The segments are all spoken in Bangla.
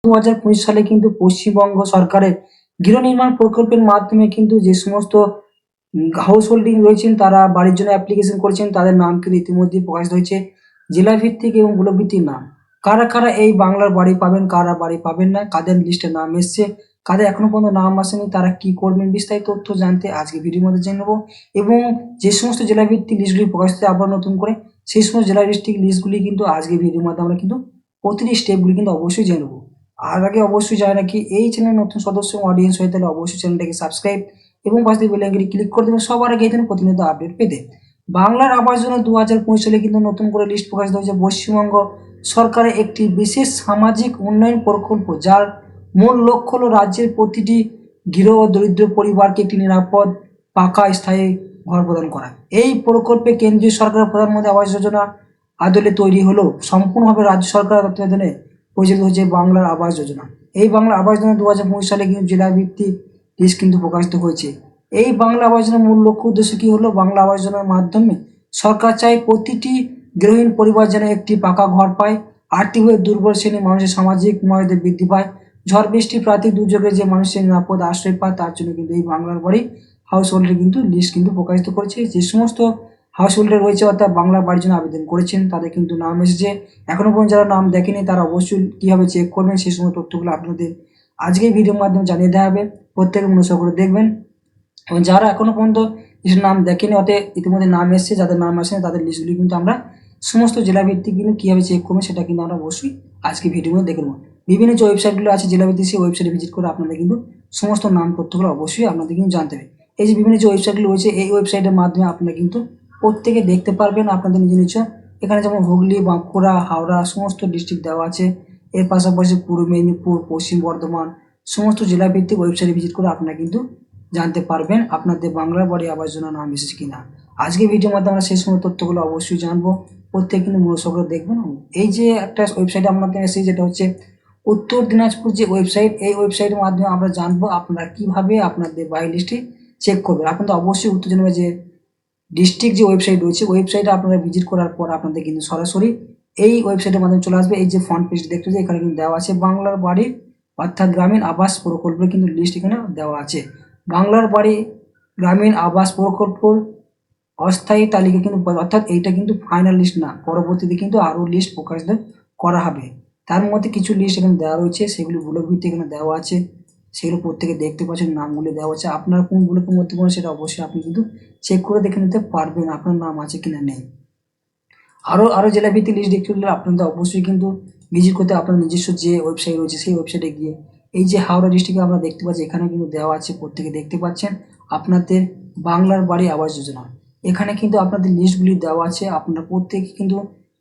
2025 সালে কিন্তু পশ্চিমবঙ্গ সরকারের গৃহ নির্মাণ প্রকল্পের মাধ্যমে কিন্তু যে সমস্ত হাউস হোল্ডিং রয়েছেন তারা বাড়ির জন্য অ্যাপ্লিকেশন করেছেন, তাদের নাম কিন্তু ইতিমধ্যেই প্রকাশিত হয়েছে, জেলা ভিত্তিক এবং ব্লক ভিত্তিক নাম। কারা কারা এই বাংলার বাড়ি পাবেন, কারা বাড়ি পাবেন না, কাদের লিস্টে নাম এসছে, কাদের এখনো পর্যন্ত নাম আসেনি, তারা কি করবেন, বিস্তারিত তথ্য জানতে আজকে ভিডিওর মধ্যে জেনে নেবো। এবং যে সমস্ত জেলা ভিত্তিক লিস্টগুলি প্রকাশিত আবার নতুন করে, সেই সমস্ত জেলা ভিত্তিক লিস্টগুলি কিন্তু আজকে ভিডিওর মধ্যে আমরা কিন্তু প্রতিটি স্টেপগুলি কিন্তু অবশ্যই জেনে নেবো। আর আগে অবশ্যই জানা নাকি এই চ্যানেলের নতুন সদস্য অডিয়েন্স হয়ে তাহলে অবশ্যই চ্যানেলটাকে সাবস্ক্রাইব এবং পাশে বেল আইকনটি ক্লিক করে দেবেন সবার আগে এই ধরনের প্রতিনিয়ত আপডেট পেতে। বাংলার আবাস যোজনা 2025 সালে কিন্তু নতুন করে লিস্ট প্রকাশিত হয়েছে। পশ্চিমবঙ্গ সরকারের একটি বিশেষ সামাজিক উন্নয়ন প্রকল্প, যার মূল লক্ষ্য হল রাজ্যের প্রতিটি গৃহ ও দরিদ্র পরিবারকে একটি নিরাপদ পাকা স্থায়ী ঘর প্রদান করা। এই প্রকল্পে কেন্দ্রীয় সরকারের প্রধানমন্ত্রী আবাস যোজনা আদলে তৈরি হলো সম্পূর্ণভাবে রাজ্য সরকারের তত্ত্বাবধানে পরিচালিত হচ্ছে বাংলার আবাস যোজনা। এই বাংলা আবাস যোজনা 2025 সালে কিন্তু জেলা ভিত্তিক লিস্ট কিন্তু প্রকাশিত হয়েছে। এই বাংলা আবাস যোজনার মূল লক্ষ্য উদ্দেশ্য কি হলো? বাংলা আবাস যোজনার মাধ্যমে সরকার চায় প্রতিটি গৃহহীন পরিবার যেন একটি পাকা ঘর পায়, আর্থিকভাবে দুর্বল শ্রেণীর মানুষের সামাজিক মর্যাদা বৃদ্ধি পায়, ঝড় বৃষ্টি প্রাকৃতিক দুর্যোগে যে মানুষের নিরাপদ আশ্রয় পায়, তার জন্য কিন্তু এই বাংলার বাড়ি হাউস হোল্ডের কিন্তু লিস্ট কিন্তু প্রকাশিত করেছে। যে সমস্ত হাউস হোল্ডার রয়েছে অর্থাৎ বাংলা বাড়ির জন্য আবেদন করেছেন তাদের কিন্তু নাম এসেছে। এখনো পর্যন্ত যারা নাম দেখেনি তারা অবশ্যই কীভাবে চেক করবেন সেই সমস্ত তথ্যগুলো আপনাদের আজকের ভিডিওর মাধ্যমে জানিয়ে দেওয়া হবে। প্রত্যেকে মনোযোগ করে দেখবেন। এবং যারা এখনো পর্যন্ত লিস্টের নাম দেখেনি অর্থাৎ ইতিমধ্যে নাম এসছে, যাদের নাম আসেনি তাদের লিস্টগুলি কিন্তু আমরা সমস্ত জেলা ভিত্তিক কিন্তু কীভাবে চেক করবেন সেটা কিন্তু আমরা অবশ্যই আজকে ভিডিওগুলো দেখে নেব। বিভিন্ন যে ওয়েবসাইটগুলো আছে জেলা ভিত্তিক সেই ওয়েবসাইটে ভিজিট করে আপনাদের কিন্তু সমস্ত নাম তথ্যগুলো অবশ্যই আপনাদের কিন্তু জানতে হবে। এই যে বিভিন্ন যে ওয়েবসাইটগুলো রয়েছে এই ওয়েবসাইটের মাধ্যমে আপনারা কিন্তু প্রত্যেকে দেখতে পারবেন আপনাদের নিজ নিজ। এখানে যেমন হুগলি, বাঁকুড়া, হাওড়া সমস্ত ডিস্ট্রিক্ট দেওয়া আছে। এর পাশাপাশি পূর্ব মেদিনীপুর, পশ্চিম বর্ধমান সমস্ত জেলা ভিত্তিক ওয়েবসাইটে ভিজিট করে আপনারা কিন্তু জানতে পারবেন আপনাদের বাংলার বাড়ি আবাস যোজনা নাম এসেছে কিনা। আজকে ভিডিওর মাধ্যমে আমরা সেই সমস্ত তথ্যগুলো অবশ্যই জানবো। প্রত্যেক কিন্তু মনোযোগ করে দেখবেন। এই যে একটা ওয়েবসাইট আপনাদের এসেছে যেটা হচ্ছে উত্তর দিনাজপুর যে ওয়েবসাইট, এই ওয়েবসাইটের মাধ্যমে আমরা জানবো আপনারা কিভাবে আপনাদের বাড়ি লিস্টে চেক করবেন। আপনাদের অবশ্যই উত্তর দিনাজপুর যে ডিস্ট্রিক্ট যে ওয়েবসাইট রয়েছে ওয়েবসাইটে আপনারা ভিজিট করার পর আপনাদের কিন্তু সরাসরি এই ওয়েবসাইটের মাধ্যমে চলে আসবে। এই যে ফ্রন্ট পেজ দেখতে পাচ্ছি এখানে কিন্তু দেওয়া আছে বাংলার বাড়ি অর্থাৎ গ্রামীণ আবাস প্রকল্পের কিন্তু লিস্ট এখানে দেওয়া আছে। বাংলার বাড়ি গ্রামীণ আবাস প্রকল্প অস্থায়ী তালিকা কিন্তু অর্থাৎ এইটা কিন্তু ফাইনাল লিস্ট না, পরবর্তীতে কিন্তু আরও লিস্ট প্রকাশিত করা হবে। তার মধ্যে কিছু লিস্ট এখানে দেওয়া রয়েছে, সেগুলি ব্লক ভিত্তিক এখানে দেওয়া আছে, সেগুলো প্রত্যেকে দেখতে পাচ্ছেন, নামগুলি দেওয়া আছে। আপনার কোন ব্লকের মধ্যে পড়ে সেটা অবশ্যই আপনি কিন্তু চেক করে দেখে নিতে পারবেন আপনার নাম আছে কিনা নেই। আরও জেলা ভিত্তিক লিস্ট দেখতে হলে আপনাদের অবশ্যই কিন্তু ভিজিট করতে আপনার নিজস্ব যে ওয়েবসাইট রয়েছে সেই ওয়েবসাইটে গিয়ে এই যে হাওড়া ডিস্ট্রিক্টে আমরা দেখতে পাচ্ছি এখানে কিন্তু দেওয়া আছে, প্রত্যেকে দেখতে পাচ্ছেন আপনাদের বাংলার বাড়ি আবাস যোজনা। এখানে কিন্তু আপনাদের লিস্টগুলি দেওয়া আছে, আপনারা প্রত্যেকে কিন্তু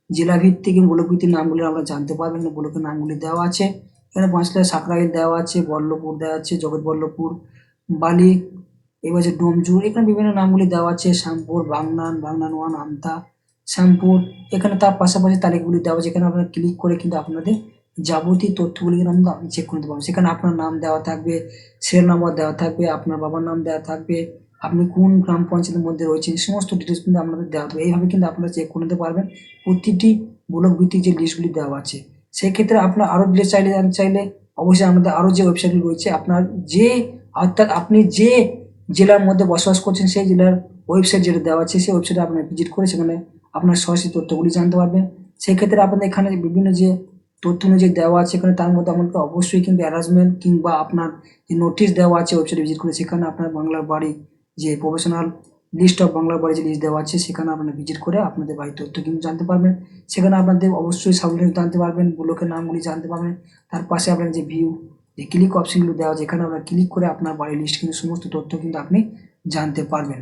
জেলা ভিত্তিক এবং ব্লক ভিত্তিক নামগুলি আমরা জানতে পারবেন। ব্লকের নামগুলি দেওয়া আছে এখানে, পাঁচলা সাকরাইল দেওয়া আছে, বল্লভপুর দেওয়া আছে, জগৎবল্লভপুর, বালি, এবার যে ডোমজুর, এখানে বিভিন্ন নামগুলি দেওয়া আছে, শ্যামপুর, বাংনান ওয়ান, আমতা, শ্যামপুর, এখানে তার পাশাপাশি তালিকাগুলি দেওয়া আছে। এখানে আপনারা ক্লিক করে কিন্তু আপনাদের যাবতীয় তথ্যগুলি কিন্তু আপনি চেক করে নিতে পারবেন। সেখানে আপনার নাম দেওয়া থাকবে, সিরিয়াল নাম্বার দেওয়া থাকবে, আপনার বাবার নাম দেওয়া থাকবে, আপনি কোন গ্রাম পঞ্চায়েতের মধ্যে রয়েছেন সমস্ত ডিটেলস কিন্তু আপনাদের দেওয়া থাকবে। এইভাবে কিন্তু আপনারা চেক করে নিতে পারবেন প্রতিটি ব্লক ভিত্তিক যে লিস্টগুলি দেওয়া আছে। সেক্ষেত্রে আপনার আরও ডিটেলস চাইলে অবশ্যই আমাদের আরও যে ওয়েবসাইটগুলি রয়েছে আপনার যে অর্থাৎ আপনি যে জেলার মধ্যে বসবাস করছেন সেই জেলার ওয়েবসাইট যেটা দেওয়া আছে সেই ওয়েবসাইটে আপনারা ভিজিট করে সেখানে আপনার সরাসরি তথ্যগুলি জানতে পারবেন। সেক্ষেত্রে আপনাদের এখানে বিভিন্ন যে তথ্য অনুযায়ী দেওয়া আছে এখানে তার মধ্যে আমাকে অবশ্যই কিন্তু অ্যারেঞ্জমেন্ট কিংবা আপনার যে নোটিশ দেওয়া আছে ওয়েবসাইটে ভিজিট করে সেখানে আপনার বাংলার বাড়ি যে প্রফেশনাল লিস্ট অফ বাংলার বাড়ি যে লিস্ট দেওয়া আছে সেখানে আপনারা ভিজিট করে আপনাদের বাড়ির তথ্য কিন্তু জানতে পারবেন। সেখানে আপনাদের অবশ্যই সাবলিনেট জানতে পারবেন, ব্লকের নামগুলি জানতে পারবেন। তার পাশে আপনার যে ভিউ যে ক্লিক অপশনগুলো দেওয়া আছে এখানে আপনারা ক্লিক করে আপনার বাড়ির লিস্ট কিন্তু সমস্ত তথ্য কিন্তু আপনি জানতে পারবেন।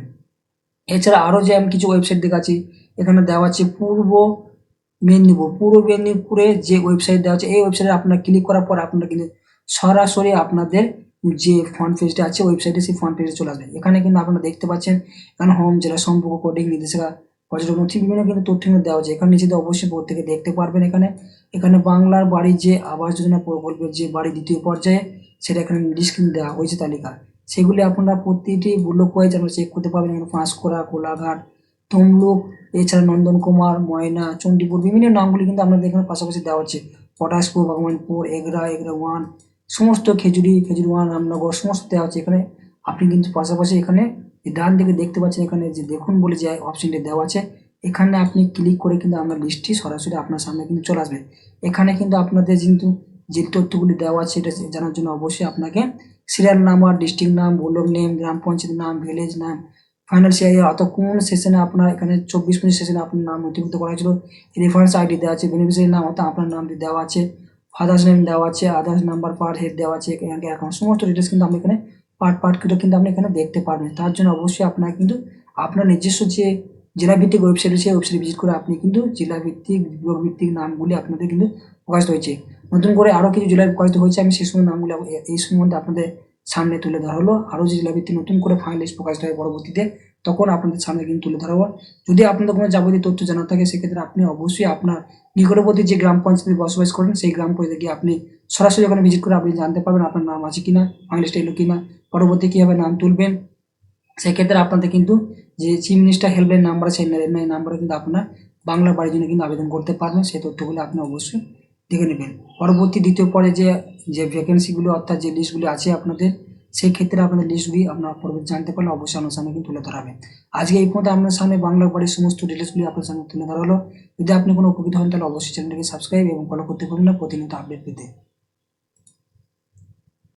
এছাড়া আরও যে আমি কিছু ওয়েবসাইট দেখাচ্ছি এখানে দেওয়া আছে পূর্ব মেদিনীপুরে যে ওয়েবসাইট দেওয়া আছে এই ওয়েবসাইটে আপনারা ক্লিক করার পর আপনারা কিন্তু সরাসরি আপনাদের যে ফ্রন্ট পেজটা আছে ওয়েবসাইটে সেই ফ্রন্ট পেজে চলে আসবে। এখানে কিন্তু আপনারা দেখতে পাচ্ছেন এখানে হোম, জেলা সম্পর্ক, কোডিং, নির্দেশিকা, পর্যটন নথি বিভিন্ন কিন্তু তথ্য দেওয়া আছে। এখানে নিচে অবশ্যই প্রত্যেকে দেখতে পারবেন। এখানে বাংলার বাড়ি যে আবাস যোজনা প্রকল্পের যে বাড়ি দ্বিতীয় পর্যায়ে সেটা এখানে লিস্ট কিন্তু দেওয়া হয়েছে তালিকা, সেগুলি আপনারা প্রতিটি ব্লক ওয়াইজ আপনারা চেক করতে পারবেন। এখানে পাঁশকুড়া, কোলাঘাট, তমলুক, এছাড়া নন্দন কুমার, ময়না, চণ্ডীপুর বিভিন্ন নামগুলি কিন্তু আপনাদের এখানে পাশাপাশি দেওয়া হচ্ছে। পটাশপুর, ভগবানপুর, এগরা, এগরা ওয়ান, সমস্ত খেজুরি, খেজুরি ওয়ান, রামনগর সমস্ত দেওয়া আছে এখানে। আপনি কিন্তু পাশাপাশি এখানে এই ডান দিকে দেখতে পাচ্ছেন এখানে যে দেখুন বলে যে অপশনটি দেওয়া আছে, এখানে আপনি ক্লিক করে কিন্তু আপনার লিস্টটি সরাসরি আপনার সামনে কিন্তু চলে আসবে। এখানে কিন্তু আপনাদের কিন্তু যে তথ্যগুলি দেওয়া আছে এটা জানার জন্য অবশ্যই আপনাকে সিরিয়াল নাম্বার, ডিস্ট্রিক্ট নাম, ব্লক নেম, গ্রাম পঞ্চায়েত নাম, ভিলেজ নাম, ফাইন্যান্সিয়াল ইয়ার অত কোন সেশনে আপনার এখানে 24-25 সেশনে আপনার নাম নথিভুক্ত করা হয়েছিল, রেফারেন্স আইডি দেওয়া আছে, বেনিফিশিয়ারি নাম অর্থাৎ আপনার নামটি দেওয়া আছে, ফাদার্স নেম দেওয়া আছে, আদার্স নাম্বার পার হেড দেওয়া আছে, অ্যাকাউন্ট সমস্ত ডিটেলস কিন্তু আপনি এখানে পার্ট করে কিন্তু আপনি এখানে দেখতে পারবেন। তার জন্য অবশ্যই আপনার কিন্তু আপনার নিজস্ব যে জেলাভিত্তিক ওয়েবসাইট আছে ওয়েবসাইট ভিজিট করে আপনি কিন্তু জেলাভিত্তিক, ব্লক ভিত্তিক নামগুলি আপনাদের কিন্তু প্রকাশিত হয়েছে। নতুন করে আরও কিছু জেলায় প্রকাশিত হয়েছে, আমি সেই সময় নামগুলি এই সম্বন্ধে আপনাদের সামনে তুলে ধরা হলো। আরও যে জেলাভিত্তিক নতুন করে ফাইনাল লিস্ট প্রকাশিত হয় পরবর্তীতে, তখন আপনাদের সামনে কিন্তু তুলে ধরা হবে। যদি আপনাদের কোনো যাবতীয় তথ্য জানা থাকে সেক্ষেত্রে আপনি অবশ্যই আপনার নিকটবর্তী যে গ্রাম পঞ্চায়েতে বসবাস করেন সেই গ্রাম পঞ্চায়েতে গিয়ে আপনি সরাসরি ওখানে ভিজিট করে আপনি জানতে পারবেন আপনার নাম আছে কিনা, ফাইনাল লিস্টে এলো কিনা, পরবর্তী কীভাবে নাম তুলবেন। সেক্ষেত্রে আপনাদের কিন্তু যে চিফ মিনিস্টার হেল্পলাইন নাম্বার আছে এই নাম্বারে কিন্তু আপনার বাংলা বাড়ির জন্য কিন্তু আবেদন করতে পারবেন। সেই তথ্যগুলো আপনি অবশ্যই দেখে নেবেন। পরবর্তী দ্বিতীয় পরে যে যে ভ্যাকেন্সিগুলো অর্থাৎ যে লিস্টগুলি আছে আপনাদের, সেই ক্ষেত্রে আপনাদের লিস্টগুলি আপনার পরবর্তী জানতে পারলে অবশ্যই আপনার সামনে কিন্তু তুলে ধরা হবে। আজকে এই পর্যন্ত আপনার সামনে বাংলা বাড়ির সমস্ত ডিটেলসগুলি আপনার সামনে তুলে ধরা হলো। যদি আপনি কোনো উপকৃত হন তাহলে অবশ্যই চ্যানেলটিকে সাবস্ক্রাইব এবং ফলো করতে পারবেন না প্রতিনিয়ত আপডেট পেতে।